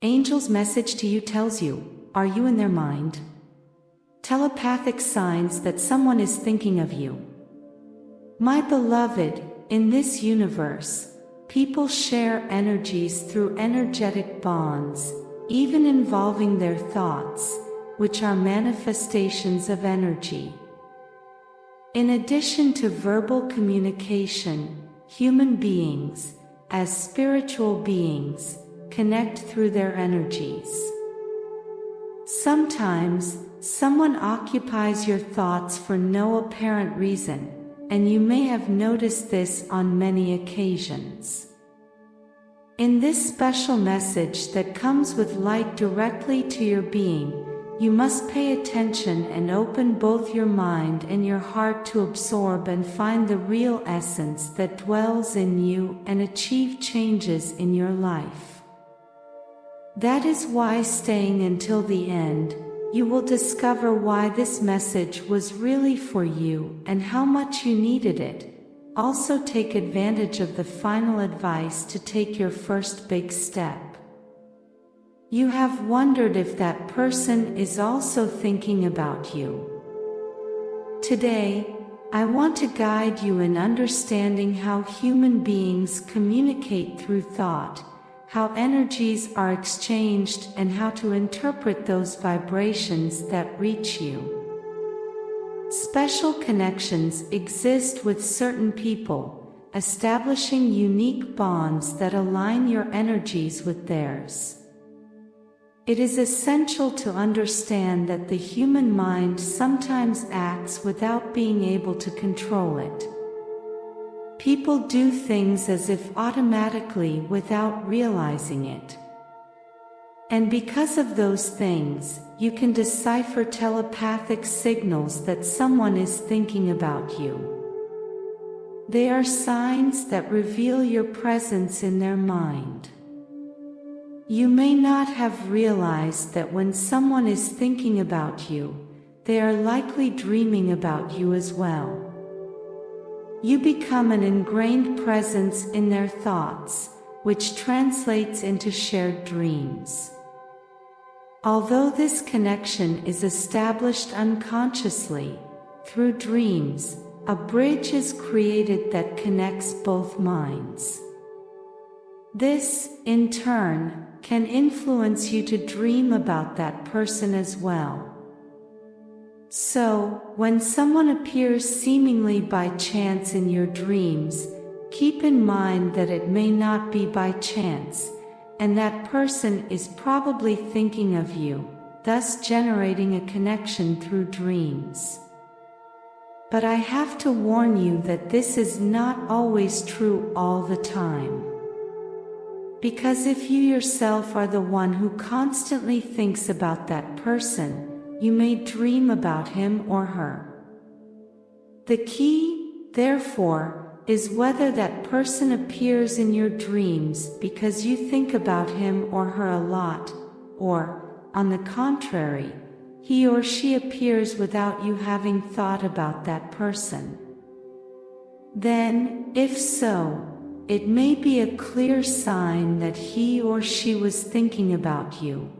Angel's message to you tells you, are you in their mind? Telepathic signs that someone is thinking of you. My beloved, in this universe, people share energies through energetic bonds, even involving their thoughts, which are manifestations of energy. In addition to verbal communication, human beings, as spiritual beings, connect through their energies. Sometimes, someone occupies your thoughts for no apparent reason, and you may have noticed this on many occasions. In this special message that comes with light directly to your being, you must pay attention and open both your mind and your heart to absorb and find the real essence that dwells in you and achieve changes in your life. That is why, staying until the end, you will discover why this message was really for you and how much you needed it. Also, take advantage of the final advice to take your first big step. You have wondered if that person is also thinking about you. Today, I want to guide you in understanding how human beings communicate through thought, how energies are exchanged, and how to interpret those vibrations that reach you. Special connections exist with certain people, establishing unique bonds that align your energies with theirs. It is essential to understand that the human mind sometimes acts without being able to control it. People do things as if automatically without realizing it. And because of those things, you can decipher telepathic signals that someone is thinking about you. They are signs that reveal your presence in their mind. You may not have realized that when someone is thinking about you, they are likely dreaming about you as well. You become an ingrained presence in their thoughts, which translates into shared dreams. Although this connection is established unconsciously, through dreams, a bridge is created that connects both minds. This, in turn, can influence you to dream about that person as well. So, when someone appears seemingly by chance in your dreams, keep in mind that it may not be by chance, and that person is probably thinking of you, thus generating a connection through dreams. But I have to warn you that this is not always true all the time. Because if you yourself are the one who constantly thinks about that person, you may dream about him or her. The key, therefore, is whether that person appears in your dreams because you think about him or her a lot, or, on the contrary, he or she appears without you having thought about that person. Then, if so, it may be a clear sign that he or she was thinking about you.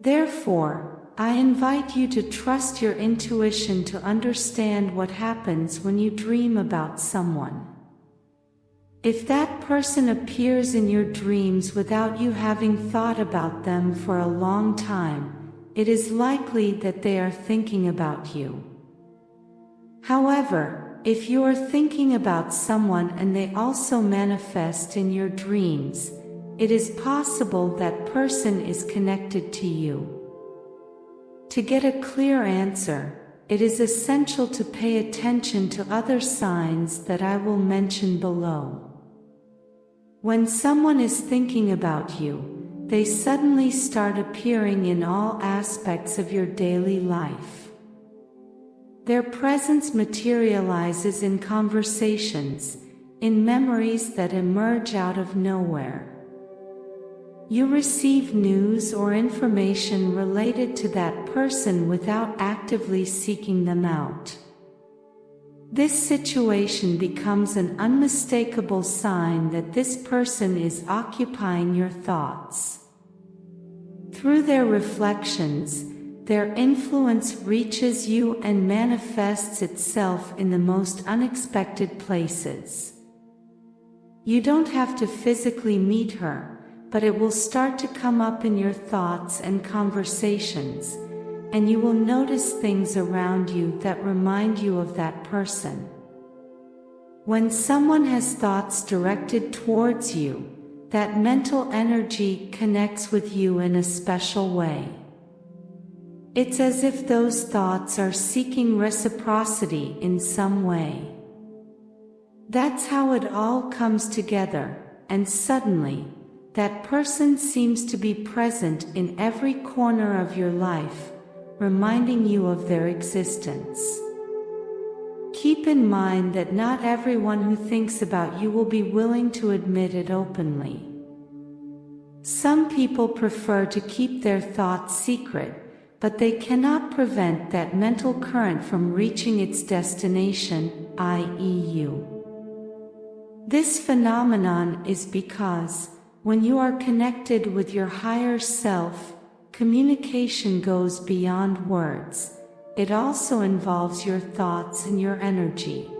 Therefore, I invite you to trust your intuition to understand what happens when you dream about someone. If that person appears in your dreams without you having thought about them for a long time, it is likely that they are thinking about you. However, if you are thinking about someone and they also manifest in your dreams, it is possible that person is connected to you. To get a clear answer, it is essential to pay attention to other signs that I will mention below. When someone is thinking about you, they suddenly start appearing in all aspects of your daily life. Their presence materializes in conversations, in memories that emerge out of nowhere. You receive news or information related to that person without actively seeking them out. This situation becomes an unmistakable sign that this person is occupying your thoughts. Through their reflections, their influence reaches you and manifests itself in the most unexpected places. You don't have to physically meet her, but it will start to come up in your thoughts and conversations, and you will notice things around you that remind you of that person. When someone has thoughts directed towards you, that mental energy connects with you in a special way. It's as if those thoughts are seeking reciprocity in some way. That's how it all comes together, and suddenly, that person seems to be present in every corner of your life, reminding you of their existence. Keep in mind that not everyone who thinks about you will be willing to admit it openly. Some people prefer to keep their thoughts secret, but they cannot prevent that mental current from reaching its destination, i.e. you. This phenomenon is because, when you are connected with your higher self, communication goes beyond words. It also involves your thoughts and your energy.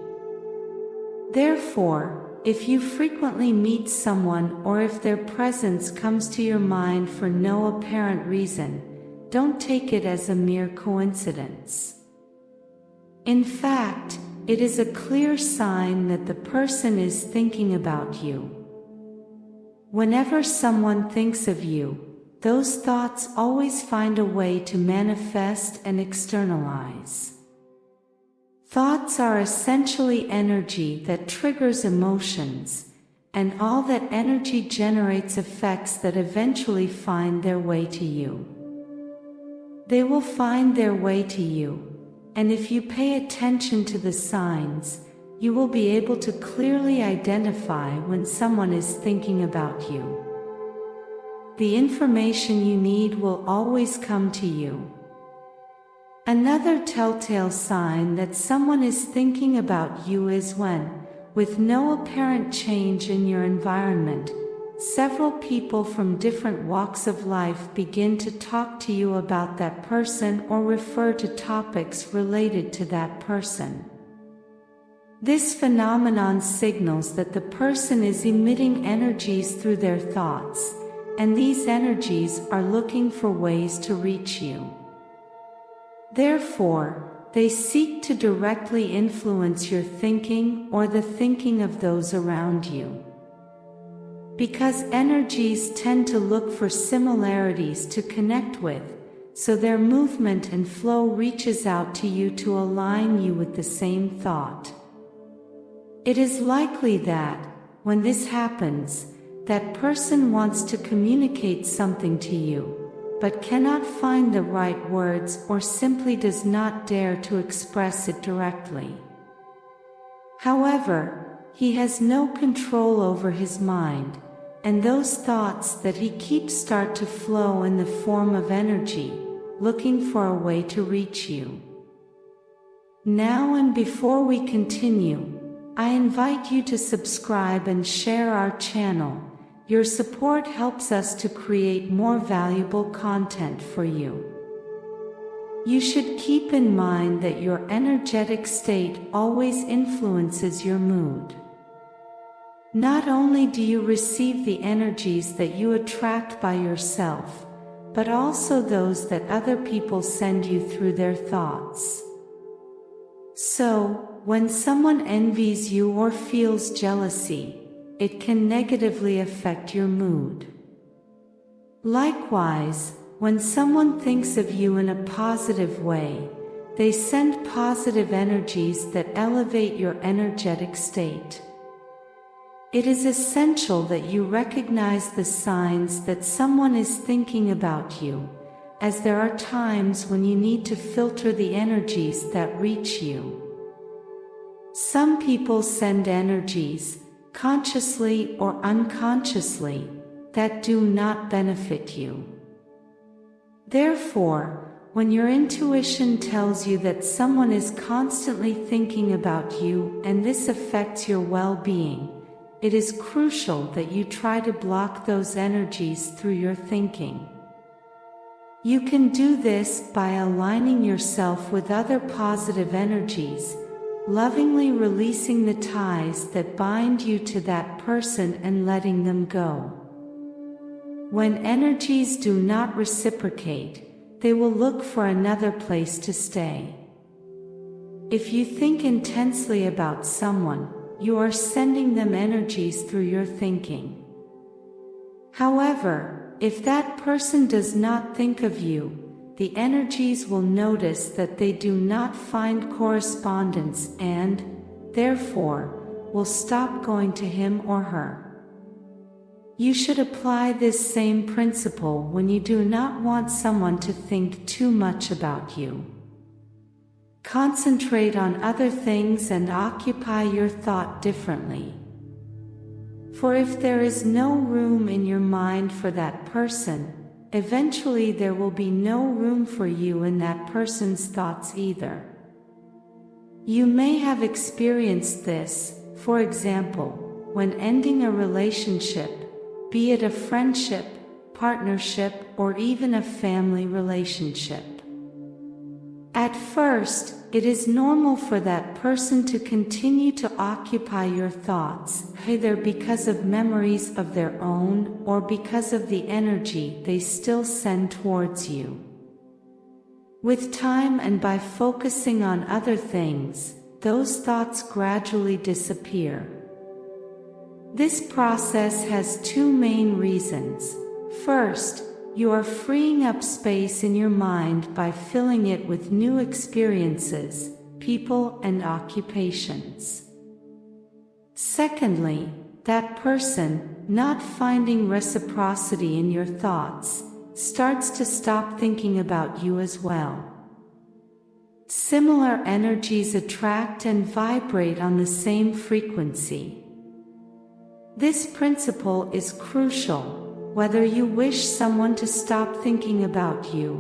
Therefore, if you frequently meet someone or if their presence comes to your mind for no apparent reason, don't take it as a mere coincidence. In fact, it is a clear sign that the person is thinking about you. Whenever someone thinks of you, those thoughts always find a way to manifest and externalize. Thoughts are essentially energy that triggers emotions, and all that energy generates effects that eventually find their way to you. They will find their way to you, and if you pay attention to the signs, you will be able to clearly identify when someone is thinking about you. The information you need will always come to you. Another telltale sign that someone is thinking about you is when, with no apparent change in your environment, several people from different walks of life begin to talk to you about that person or refer to topics related to that person. This phenomenon signals that the person is emitting energies through their thoughts, and these energies are looking for ways to reach you. Therefore, they seek to directly influence your thinking or the thinking of those around you. Because energies tend to look for similarities to connect with, so their movement and flow reaches out to you to align you with the same thought. It is likely that, when this happens, that person wants to communicate something to you, but cannot find the right words or simply does not dare to express it directly. However, he has no control over his mind, and those thoughts that he keeps start to flow in the form of energy, looking for a way to reach you. Now and before we continue, I invite you to subscribe and share our channel. Your support helps us to create more valuable content for you. You should keep in mind that your energetic state always influences your mood. Not only do you receive the energies that you attract by yourself, but also those that other people send you through their thoughts. So, when someone envies you or feels jealousy, it can negatively affect your mood. Likewise, when someone thinks of you in a positive way, they send positive energies that elevate your energetic state. It is essential that you recognize the signs that someone is thinking about you, as there are times when you need to filter the energies that reach you. Some people send energies, consciously or unconsciously, that do not benefit you. Therefore, when your intuition tells you that someone is constantly thinking about you and this affects your well-being, it is crucial that you try to block those energies through your thinking. You can do this by aligning yourself with other positive energies, lovingly releasing the ties that bind you to that person and letting them go. When energies do not reciprocate, they will look for another place to stay. If you think intensely about someone, you are sending them energies through your thinking. However, if that person does not think of you, the energies will notice that they do not find correspondence and, therefore, will stop going to him or her. You should apply this same principle when you do not want someone to think too much about you. Concentrate on other things and occupy your thought differently. For if there is no room in your mind for that person, eventually there will be no room for you in that person's thoughts either. You may have experienced this, for example, when ending a relationship, be it a friendship, partnership, or even a family relationship. At first, it is normal for that person to continue to occupy your thoughts, either because of memories of their own or because of the energy they still send towards you. With time and by focusing on other things, those thoughts gradually disappear. This process has two main reasons. First, you are freeing up space in your mind by filling it with new experiences, people, and occupations. Secondly, that person, not finding reciprocity in your thoughts, starts to stop thinking about you as well. Similar energies attract and vibrate on the same frequency. This principle is crucial. Whether you wish someone to stop thinking about you,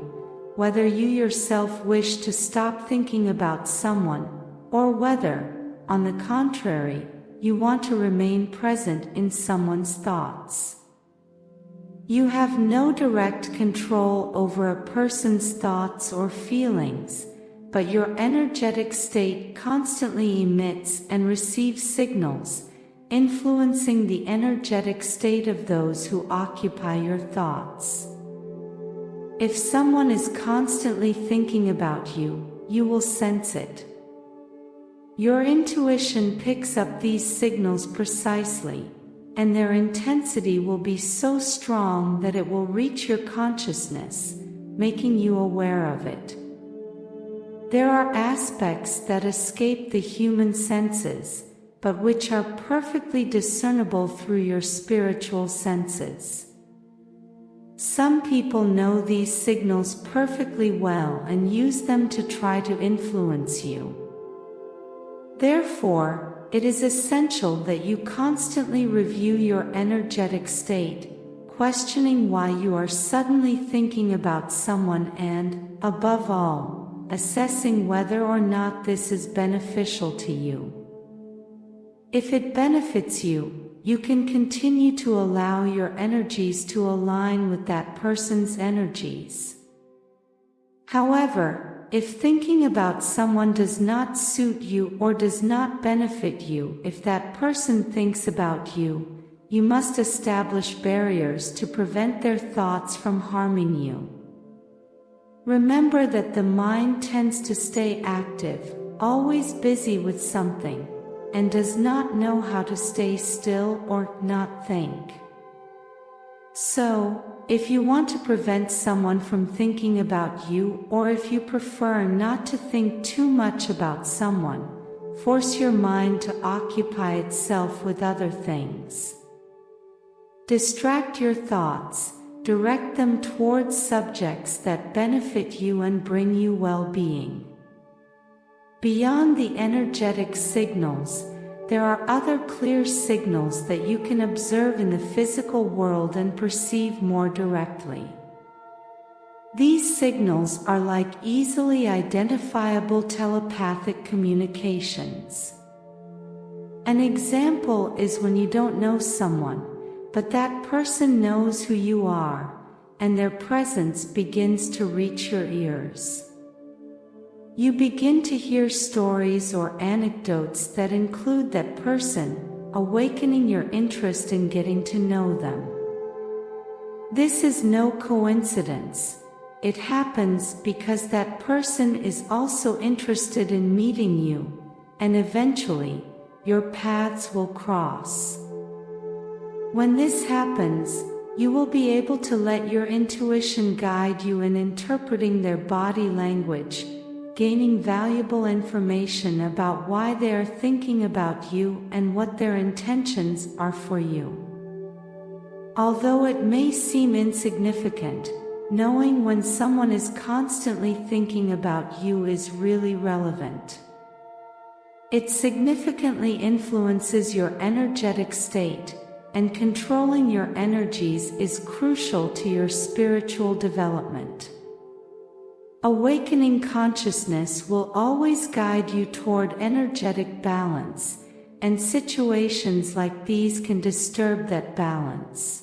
whether you yourself wish to stop thinking about someone, or whether, on the contrary, you want to remain present in someone's thoughts. You have no direct control over a person's thoughts or feelings, but your energetic state constantly emits and receives signals, influencing the energetic state of those who occupy your thoughts. If someone is constantly thinking about you, you will sense it. Your intuition picks up these signals precisely, and their intensity will be so strong that it will reach your consciousness, making you aware of it. There are aspects that escape the human senses, but which are perfectly discernible through your spiritual senses. Some people know these signals perfectly well and use them to try to influence you. Therefore, it is essential that you constantly review your energetic state, questioning why you are suddenly thinking about someone and, above all, assessing whether or not this is beneficial to you. If it benefits you, you can continue to allow your energies to align with that person's energies. However, if thinking about someone does not suit you or does not benefit you, if that person thinks about you, you must establish barriers to prevent their thoughts from harming you. Remember that the mind tends to stay active, always busy with something, and does not know how to stay still or not think. So, if you want to prevent someone from thinking about you, or if you prefer not to think too much about someone, force your mind to occupy itself with other things. Distract your thoughts, direct them towards subjects that benefit you and bring you well-being. Beyond the energetic signals, there are other clear signals that you can observe in the physical world and perceive more directly. These signals are like easily identifiable telepathic communications. An example is when you don't know someone, but that person knows who you are. and their presence begins to reach your ears. You begin to hear stories or anecdotes that include that person, awakening your interest in getting to know them. This is no coincidence. It happens because that person is also interested in meeting you, and eventually, your paths will cross. When this happens, you will be able to let your intuition guide you in interpreting their body language, gaining valuable information about why they are thinking about you and what their intentions are for you. Although it may seem insignificant, knowing when someone is constantly thinking about you is really relevant. It significantly influences your energetic state, and controlling your energies is crucial to your spiritual development. Awakening consciousness will always guide you toward energetic balance, and situations like these can disturb that balance.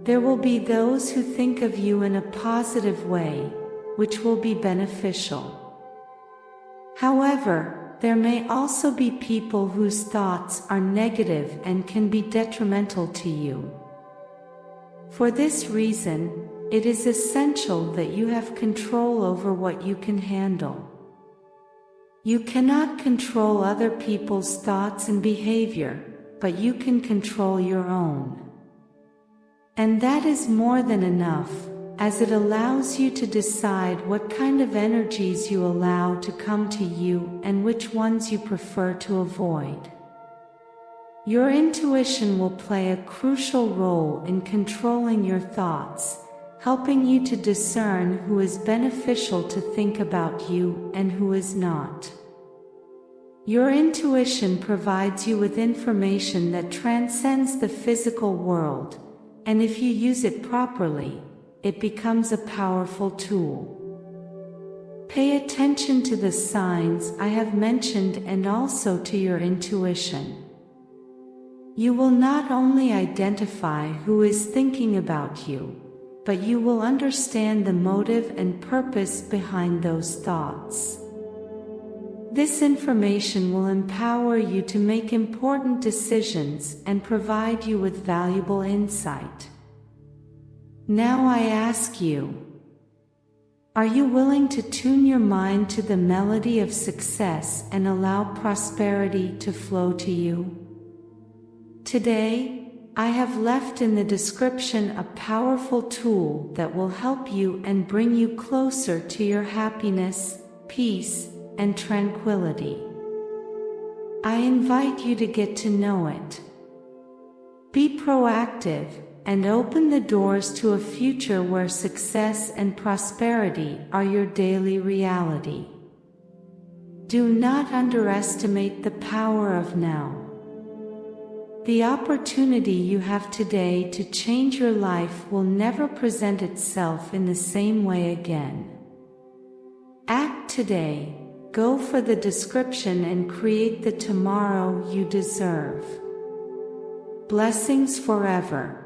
There will be those who think of you in a positive way, which will be beneficial. However, there may also be people whose thoughts are negative and can be detrimental to you. For this reason, it is essential that you have control over what you can handle. You cannot control other people's thoughts and behavior, but you can control your own. And that is more than enough, as it allows you to decide what kind of energies you allow to come to you and which ones you prefer to avoid. Your intuition will play a crucial role in controlling your thoughts, helping you to discern who is beneficial to think about you and who is not. Your intuition provides you with information that transcends the physical world, and if you use it properly, it becomes a powerful tool. Pay attention to the signs I have mentioned and also to your intuition. You will not only identify who is thinking about you, but you will understand the motive and purpose behind those thoughts. This information will empower you to make important decisions and provide you with valuable insight. Now I ask you, are you willing to tune your mind to the melody of success and allow prosperity to flow to you? Today, I have left in the description a powerful tool that will help you and bring you closer to your happiness, peace, and tranquility. I invite you to get to know it. Be proactive and open the doors to a future where success and prosperity are your daily reality. Do not underestimate the power of now. The opportunity you have today to change your life will never present itself in the same way again. Act today, go for the description and create the tomorrow you deserve. Blessings forever.